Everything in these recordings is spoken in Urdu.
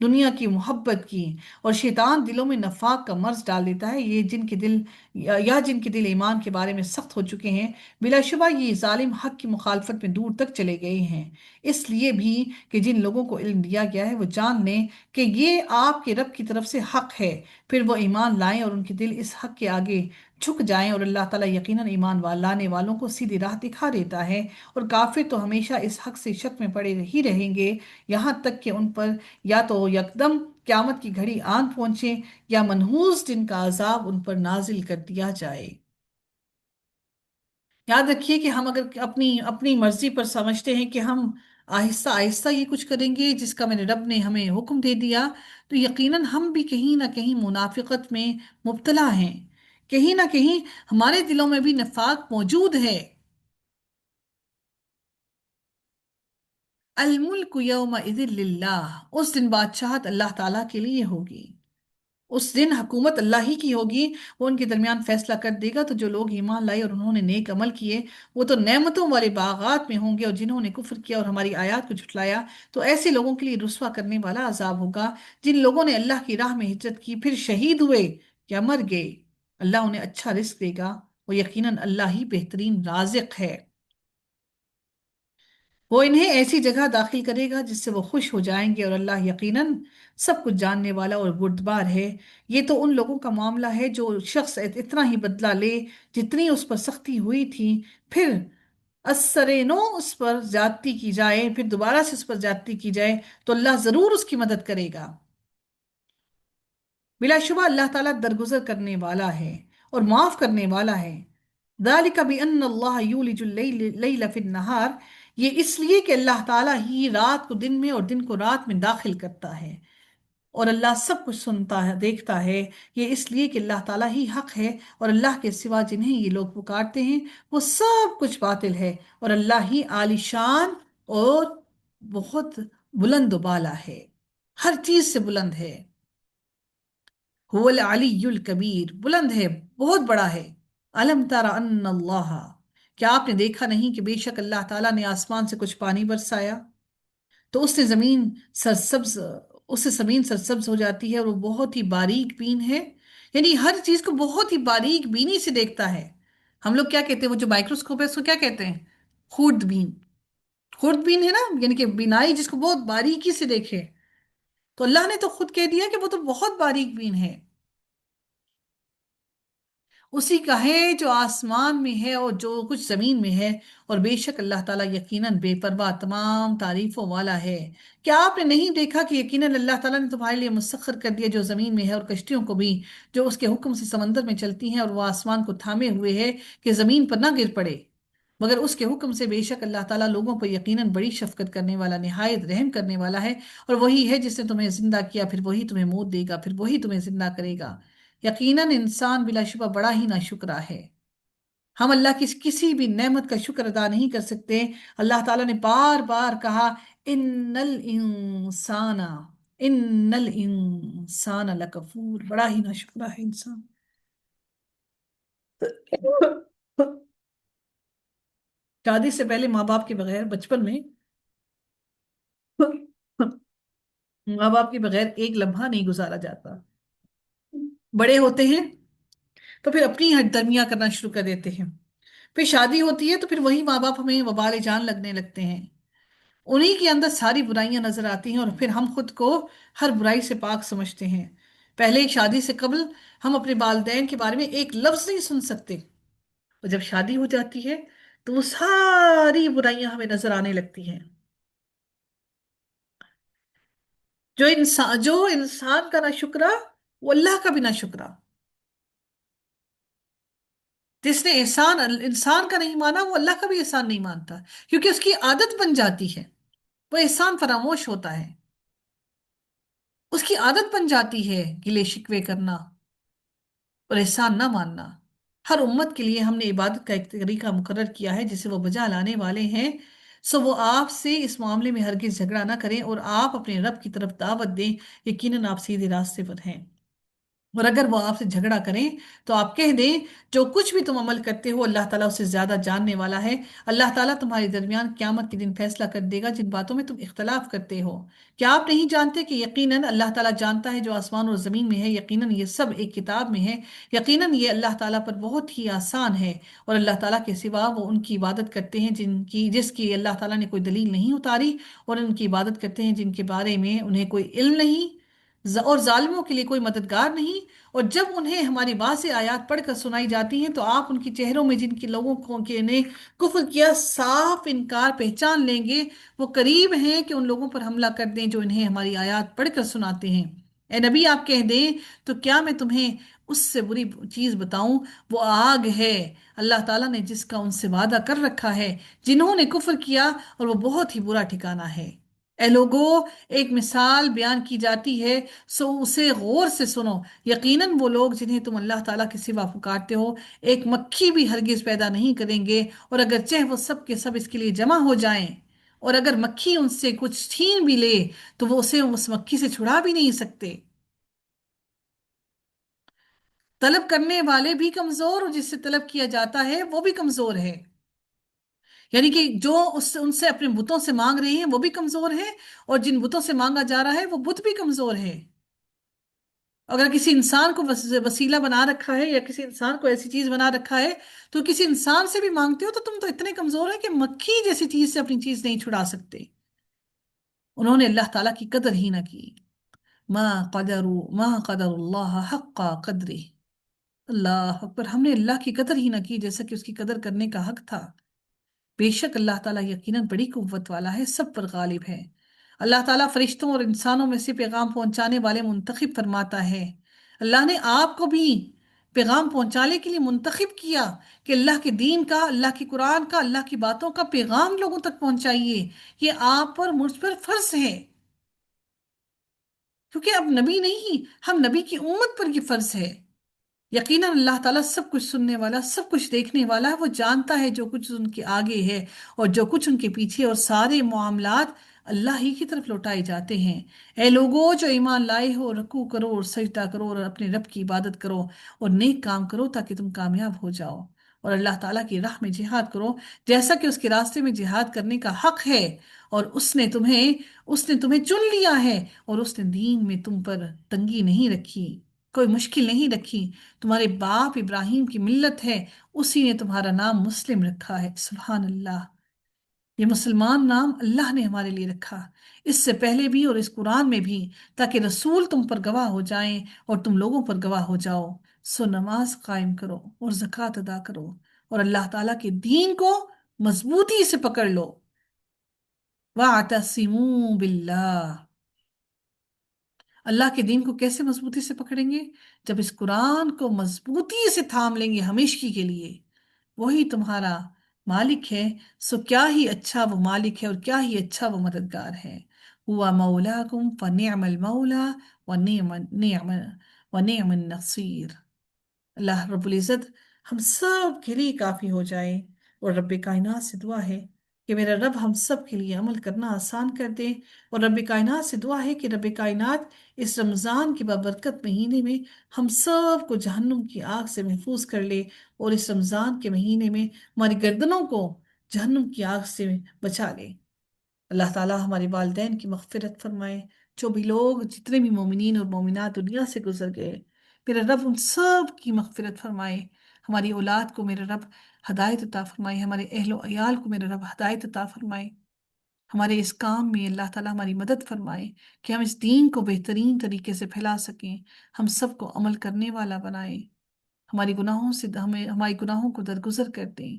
دنیا کی محبت کی، اور شیطان دلوں میں نفاق کا مرض ڈال دیتا ہے، یہ جن کے دل یا جن کے دل ایمان کے بارے میں سخت ہو چکے ہیں، بلا شبہ یہ ظالم حق کی مخالفت میں دور تک چلے گئے ہیں۔ اس لیے بھی کہ جن لوگوں کو علم دیا گیا ہے وہ جان لیں کہ یہ آپ کے رب کی طرف سے حق ہے، پھر وہ ایمان لائیں اور ان کے دل اس حق کے آگے جھک جائیں، اور اللہ تعالیٰ یقیناً ایمان لانے والوں کو سیدھی راہ دکھا دیتا ہے، اور کافر تو ہمیشہ اس حق سے شک میں پڑے ہی رہیں گے، یہاں تک کہ ان پر یا تو یکدم قیامت کی گھڑی آن پہنچے، یا منحوس دن کا عذاب ان پر نازل کر دیا جائے۔ یاد رکھیے کہ ہم اگر اپنی اپنی مرضی پر سمجھتے ہیں کہ ہم آہستہ آہستہ یہ کچھ کریں گے جس کا میرے رب نے ہمیں حکم دے دیا، تو یقیناً ہم بھی کہیں نہ کہیں منافقت میں مبتلا ہیں، کہیں نہ کہیں ہمارے دلوں میں بھی نفاق موجود ہے۔ الملک یومئذ للہ، اس دن بادشاہت اللہ تعالیٰ کے لیے ہوگی، اس دن حکومت اللہ ہی کی ہوگی، وہ ان کے درمیان فیصلہ کر دے گا۔ تو جو لوگ ایمان لائے اور انہوں نے نیک عمل کیے وہ تو نعمتوں والے باغات میں ہوں گے، اور جنہوں نے کفر کیا اور ہماری آیات کو جھٹلایا تو ایسے لوگوں کے لیے رسوا کرنے والا عذاب ہوگا۔ جن لوگوں نے اللہ کی راہ میں ہجرت کی پھر شہید ہوئے یا مر گئے، اللہ انہیں اچھا رزق دے گا، وہ یقیناً اللہ ہی بہترین رازق ہے۔ وہ انہیں ایسی جگہ داخل کرے گا جس سے وہ خوش ہو جائیں گے، اور اللہ یقیناً سب کچھ جاننے والا اور بردبار ہے۔ یہ تو ان لوگوں کا معاملہ ہے جو شخص اتنا ہی بدلہ لے جتنی اس پر سختی ہوئی تھی، پھر اثر نو اس پر زیادتی کی جائے، پھر دوبارہ سے اس پر زیادتی کی جائے تو اللہ ضرور اس کی مدد کرے گا۔ بلا شبہ اللہ تعالیٰ درگزر کرنے والا ہے اور معاف کرنے والا ہے۔ ذَلِكَ بِأَنَّ اللَّهَ يُولِجُ اللَّيْلَ فِي النَّهَارِ، یہ اس لیے کہ اللہ تعالیٰ ہی رات کو دن میں اور دن کو رات میں داخل کرتا ہے، اور اللہ سب کچھ سنتا ہے دیکھتا ہے۔ یہ اس لیے کہ اللہ تعالیٰ ہی حق ہے، اور اللہ کے سوا جنہیں یہ لوگ پکارتے ہیں وہ سب کچھ باطل ہے، اور اللہ ہی عالی شان اور بہت بلند و بالا ہے، ہر چیز سے بلند ہے۔ هو العلی الکبیر، بلند ہے، بہت بڑا ہے۔ الم تر ان اللہ، کیا آپ نے دیکھا نہیں کہ بے شک اللہ تعالیٰ نے آسمان سے کچھ پانی برسایا تو سرسبز اس سے زمین سرسبز ہو جاتی ہے، اور وہ بہت ہی باریک بین ہے، یعنی ہر چیز کو بہت ہی باریک بینی سے دیکھتا ہے۔ ہم لوگ کیا کہتے ہیں، وہ جو مائکروسکوپ ہے اس کو کیا کہتے ہیں؟ خورد بین، خورد بین ہے نا، یعنی کہ بینائی جس کو بہت باریکی سے دیکھے، تو اللہ نے تو خود کہہ دیا کہ وہ تو بہت باریک بین ہے۔ اسی کا ہے جو آسمان میں ہے اور جو کچھ زمین میں ہے، اور بے شک اللہ تعالیٰ یقیناً بے پرواہ تمام تعریفوں والا ہے۔ کیا آپ نے نہیں دیکھا کہ یقیناً اللہ تعالیٰ نے تمہارے لیے مسخر کر دیا جو زمین میں ہے، اور کشتیوں کو بھی جو اس کے حکم سے سمندر میں چلتی ہیں، اور وہ آسمان کو تھامے ہوئے ہے کہ زمین پر نہ گر پڑے مگر اس کے حکم سے۔ بے شک اللہ تعالیٰ لوگوں پر یقیناً بڑی شفقت کرنے والا، نہایت رحم کرنے والا ہے، اور وہی ہے جس نے تمہیں زندہ کیا، پھر وہی تمہیں موت دے گا، پھر وہی تمہیں زندہ کرے گا۔ یقیناً انسان بلا شبہ بڑا ہی ناشکرا ہے۔ ہم اللہ کی کسی بھی نعمت کا شکر ادا نہیں کر سکتے۔ اللہ تعالیٰ نے بار بار کہا ان الانسان ان الانسان لکفور، بڑا ہی ناشکرا ہے انسان۔ شادی سے پہلے ماں باپ کے بغیر بچپن میں ماں باپ کے بغیر ایک لمحہ نہیں گزارا جاتا۔ بڑے ہوتے ہیں تو پھر اپنی ہٹ درمیاں کرنا شروع کر دیتے ہیں، پھر شادی ہوتی ہے تو پھر وہی ماں باپ ہمیں وبال جان لگنے لگتے ہیں، انہی کے اندر ساری برائیاں نظر آتی ہیں، اور پھر ہم خود کو ہر برائی سے پاک سمجھتے ہیں۔ پہلے شادی سے قبل ہم اپنے والدین کے بارے میں ایک لفظ نہیں سن سکتے، اور جب شادی ہو جاتی ہے تو وہ ساری برائیاں ہمیں نظر آنے لگتی ہیں۔ جو انسان کا نہ شکرا وہ اللہ کا بھی نہ شکرا، جس نے احسان انسان کا نہیں مانا وہ اللہ کا بھی احسان نہیں مانتا، کیونکہ اس کی عادت بن جاتی ہے، وہ احسان فراموش ہوتا ہے، اس کی عادت بن جاتی ہے گلے شکوے کرنا اور احسان نہ ماننا۔ ہر امت کے لیے ہم نے عبادت کا ایک طریقہ مقرر کیا ہے جسے وہ بجا لانے والے ہیں، سو وہ آپ سے اس معاملے میں ہرگز جھگڑا نہ کریں اور آپ اپنے رب کی طرف دعوت دیں، یقیناً آپ سیدھے راستے پر ہیں۔ اور اگر وہ آپ سے جھگڑا کریں تو آپ کہہ دیں جو کچھ بھی تم عمل کرتے ہو اللہ تعالیٰ اس سے زیادہ جاننے والا ہے۔ اللہ تعالیٰ تمہارے درمیان قیامت کے دن فیصلہ کر دے گا جن باتوں میں تم اختلاف کرتے ہو۔ کیا آپ نہیں جانتے کہ یقیناً اللہ تعالیٰ جانتا ہے جو آسمان اور زمین میں ہے، یقیناً یہ سب ایک کتاب میں ہے، یقیناً یہ اللہ تعالیٰ پر بہت ہی آسان ہے۔ اور اللہ تعالیٰ کے سوا وہ ان کی عبادت کرتے ہیں جس کی اللہ تعالیٰ نے کوئی دلیل نہیں اتاری، اور ان کی عبادت کرتے ہیں جن کے بارے میں انہیں کوئی علم نہیں، اور ظالموں کے لیے کوئی مددگار نہیں۔ اور جب انہیں ہماری واضح آیات پڑھ کر سنائی جاتی ہیں تو آپ ان کے چہروں میں جن کے لوگوں کو کے نے کفر کیا صاف انکار پہچان لیں گے۔ وہ قریب ہیں کہ ان لوگوں پر حملہ کر دیں جو انہیں ہماری آیات پڑھ کر سناتے ہیں۔ اے نبی آپ کہہ دیں تو کیا میں تمہیں اس سے بری چیز بتاؤں؟ وہ آگ ہے اللہ تعالیٰ نے جس کا ان سے وعدہ کر رکھا ہے جنہوں نے کفر کیا، اور وہ بہت ہی برا ٹھکانہ ہے۔ اے لوگو، ایک مثال بیان کی جاتی ہے سو اسے غور سے سنو۔ یقیناً وہ لوگ جنہیں تم اللہ تعالیٰ کے سوا پکارتے ہو ایک مکھی بھی ہرگز پیدا نہیں کریں گے، اور اگرچہ وہ سب کے سب اس کے لیے جمع ہو جائیں، اور اگر مکھی ان سے کچھ چھین بھی لے تو وہ اسے اس مکھی سے چھڑا بھی نہیں سکتے۔ طلب کرنے والے بھی کمزور، اور جس سے طلب کیا جاتا ہے وہ بھی کمزور ہے۔ یعنی کہ جو ان سے اپنے بتوں سے مانگ رہے ہیں وہ بھی کمزور ہے، اور جن بتوں سے مانگا جا رہا ہے وہ بت بھی کمزور ہے۔ اگر کسی انسان کو وسیلہ بنا رکھا ہے یا کسی انسان کو ایسی چیز بنا رکھا ہے تو کسی انسان سے بھی مانگتے ہو تو تم تو اتنے کمزور ہیں کہ مکھی جیسی چیز سے اپنی چیز نہیں چھڑا سکتے۔ انہوں نے اللہ تعالیٰ کی قدر ہی نہ کی۔ ما قدر اللہ حق قدرہ۔ اللہ اکبر، ہم نے اللہ کی قدر ہی نہ کی جیسا کہ اس کی قدر کرنے کا حق تھا۔ بے شک اللہ تعالیٰ یقیناً بڑی قوت والا ہے، سب پر غالب ہے۔ اللہ تعالیٰ فرشتوں اور انسانوں میں سے پیغام پہنچانے والے منتخب فرماتا ہے۔ اللہ نے آپ کو بھی پیغام پہنچانے کے لیے منتخب کیا کہ اللہ کے دین کا، اللہ کی قرآن کا، اللہ کی باتوں کا پیغام لوگوں تک پہنچائیے۔ یہ آپ پر، مجھ پر فرض ہے، کیونکہ اب نبی نہیں، ہم نبی کی امت پر یہ فرض ہے۔ یقیناً اللہ تعالیٰ سب کچھ سننے والا، سب کچھ دیکھنے والا ہے۔ وہ جانتا ہے جو کچھ ان کے آگے ہے اور جو کچھ ان کے پیچھے، اور سارے معاملات اللہ ہی کی طرف لوٹائے جاتے ہیں۔ اے لوگو جو ایمان لائے ہو، رکوع کرو اور سجدہ کرو اور اپنے رب کی عبادت کرو اور نیک کام کرو تاکہ تم کامیاب ہو جاؤ، اور اللہ تعالیٰ کی راہ میں جہاد کرو جیسا کہ اس کے راستے میں جہاد کرنے کا حق ہے، اور اس نے تمہیں چن لیا ہے، اور اس نے دین میں تم پر تنگی نہیں رکھی، کوئی مشکل نہیں رکھی۔ تمہارے باپ ابراہیم کی ملت ہے، اسی نے تمہارا نام مسلم رکھا ہے۔ سبحان اللہ، یہ مسلمان نام اللہ نے ہمارے لیے رکھا، اس سے پہلے بھی اور اس قرآن میں بھی، تاکہ رسول تم پر گواہ ہو جائیں اور تم لوگوں پر گواہ ہو جاؤ۔ سو نماز قائم کرو اور زکوٰۃ ادا کرو، اور اللہ تعالیٰ کے دین کو مضبوطی سے پکڑ لو۔ وَاعْتَصِمُوا بِاللَّهِ۔ اللہ کے دین کو کیسے مضبوطی سے پکڑیں گے؟ جب اس قرآن کو مضبوطی سے تھام لیں گے ہمیشگی کے لیے۔ وہی تمہارا مالک ہے، سو کیا ہی اچھا وہ مالک ہے اور کیا ہی اچھا وہ مددگار ہے۔ ہوا مولاکم فنعم المولا ونعم النصیر۔ اللہ رب العزت ہم سب کے لیے کافی ہو جائے، اور رب کائنات سے دعا ہے کہ میرا رب ہم سب کے لیے عمل کرنا آسان کر دے، اور رب کائنات سے دعا ہے کہ رب کائنات اس رمضان کے بابرکت مہینے میں ہم سب کو جہنم کی آگ سے محفوظ کر لے، اور اس رمضان کے مہینے میں ہماری گردنوں کو جہنم کی آگ سے بچا لے۔ اللہ تعالیٰ ہمارے والدین کی مغفرت فرمائے، جو بھی لوگ جتنے بھی مومنین اور مومنات دنیا سے گزر گئے، میرا رب ان سب کی مغفرت فرمائے۔ ہماری اولاد کو میرا رب ہدایت عطا فرمائے، ہمارے اہل و عیال کو میرا رب ہدایت عطا فرمائے، ہمارے اس کام میں اللہ تعالیٰ ہماری مدد فرمائے کہ ہم اس دین کو بہترین طریقے سے پھیلا سکیں، ہم سب کو عمل کرنے والا بنائے، ہماری گناہوں کو درگزر کر دیں،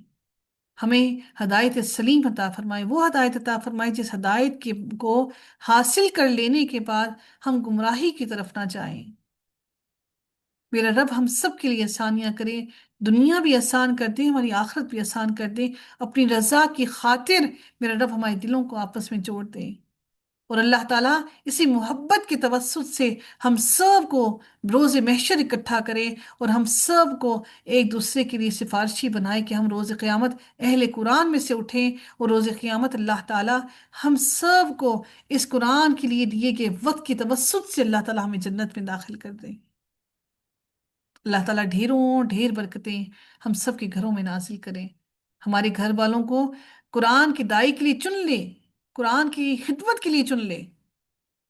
ہمیں ہدایت سلیم عطا فرمائے، وہ ہدایت عطا فرمائے جس ہدایت کو حاصل کر لینے کے بعد ہم گمراہی کی طرف نہ جائیں۔ میرا رب ہم سب کے لیے آسانیاں کرے، دنیا بھی آسان کر دے، ہماری آخرت بھی آسان کر دے، اپنی رضا کی خاطر میرا رب ہمارے دلوں کو آپس میں جوڑ دے، اور اللہ تعالیٰ اسی محبت کے توسط سے ہم سب کو روز محشر اکٹھا کرے، اور ہم سب کو ایک دوسرے کے لیے سفارشی بنائے کہ ہم روز قیامت اہل قرآن میں سے اٹھیں، اور روز قیامت اللہ تعالیٰ ہم سب کو اس قرآن کے لیے دیے گئے وقت کے توسط سے اللہ تعالیٰ ہمیں جنت میں داخل کر دیں۔ اللہ تعالیٰ ڈھیروں ڈھیر برکتیں ہم سب کے گھروں میں نازل کریں، ہمارے گھر والوں کو قرآن کی دائی کے لیے چن لے، قرآن کی خدمت کے لیے چن لے،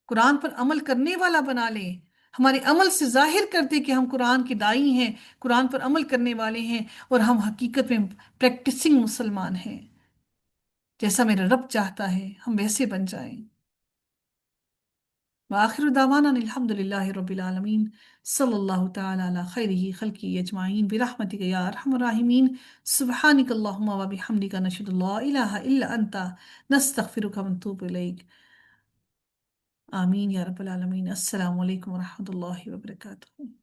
قرآن پر عمل کرنے والا بنا لے، ہمارے عمل سے ظاہر کر دے کہ ہم قرآن کے دائی ہیں، قرآن پر عمل کرنے والے ہیں، اور ہم حقیقت میں پریکٹسنگ مسلمان ہیں، جیسا میرا رب چاہتا ہے ہم ویسے بن جائیں۔ وآخر دعوانا ان الحمد للہ رب العالمین، صلی اللہ تعالی علی خیرہ خلقہ اجمعین برحمتک یا ارحم الراحمین، سبحانک اللہم و بحمدک نشہد لا الہ الا انت نستغفرک و نتوب الیک۔ آمین یا رب العالمین۔ السلام علیکم ورحمۃ اللہ وبرکاتہ۔